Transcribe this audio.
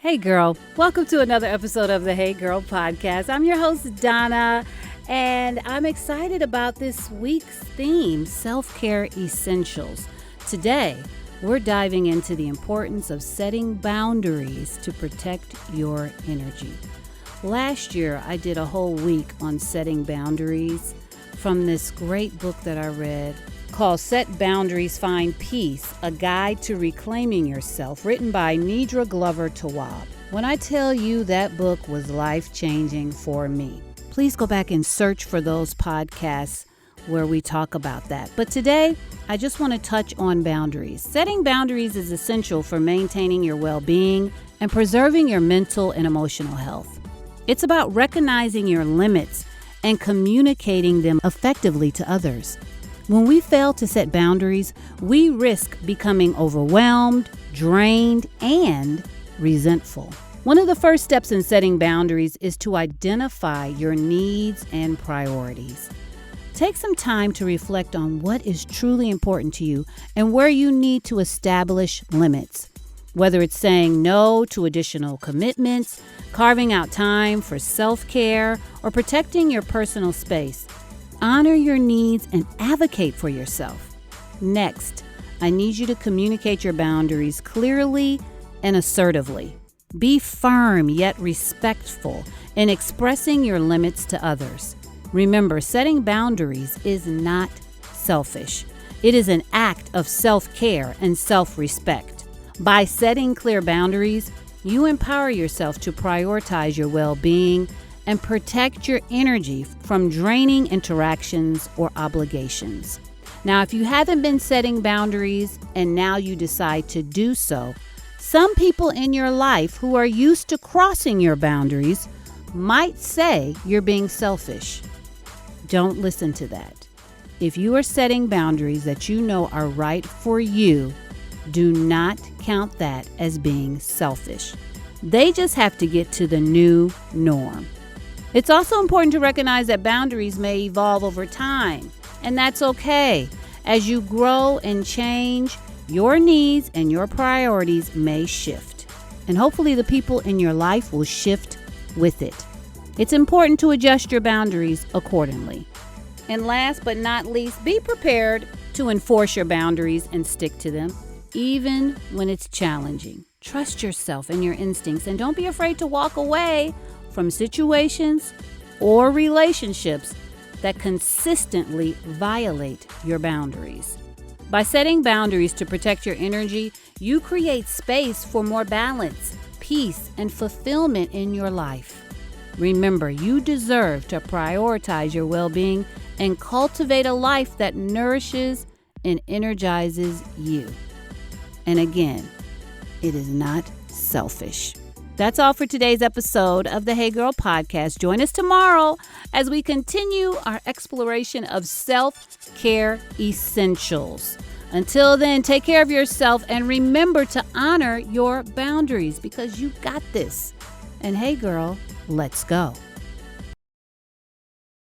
Hey girl, welcome to another episode of the Hey Girl podcast. I'm your host, Donna, and I'm excited about this week's theme, self-care essentials. Today, we're diving into the importance of setting boundaries to protect your energy. Last year, I did a whole week on setting boundaries from this great book that I read called Set Boundaries, Find Peace, A Guide to Reclaiming Yourself, written by Nedra Glover Tawwab. When I tell you that book was life-changing for me, please go back and search for those podcasts where we talk about that. But today, I just want to touch on boundaries. Setting boundaries is essential for maintaining your well-being and preserving your mental and emotional health. It's about recognizing your limits and communicating them effectively to others. When we fail to set boundaries, we risk becoming overwhelmed, drained, and resentful. One of the first steps in setting boundaries is to identify your needs and priorities. Take some time to reflect on what is truly important to you and where you need to establish limits. Whether it's saying no to additional commitments, carving out time for self-care, or protecting your personal space. Honor your needs and advocate for yourself. Next, I need you to communicate your boundaries clearly and assertively. Be firm yet respectful in expressing your limits to others. Remember, setting boundaries is not selfish. It is an act of self-care and self-respect. By setting clear boundaries, you empower yourself to prioritize your well-being and protect your energy from draining interactions or obligations. Now, if you haven't been setting boundaries and now you decide to do so, some people in your life who are used to crossing your boundaries might say you're being selfish. Don't listen to that. If you are setting boundaries that you know are right for you, do not count that as being selfish. They just have to get to the new norm. It's also important to recognize that boundaries may evolve over time, and that's okay. As you grow and change, your needs and your priorities may shift, and hopefully the people in your life will shift with it. It's important to adjust your boundaries accordingly. And last but not least, be prepared to enforce your boundaries and stick to them, even when it's challenging. Trust yourself and your instincts, and don't be afraid to walk away from situations or relationships that consistently violate your boundaries. By setting boundaries to protect your energy, you create space for more balance, peace, and fulfillment in your life. Remember, you deserve to prioritize your well-being and cultivate a life that nourishes and energizes you. And again, it is not selfish. That's all for today's episode of the Hey Girl podcast. Join us tomorrow as we continue our exploration of self-care essentials. Until then, take care of yourself and remember to honor your boundaries because you got this. And hey girl, let's go.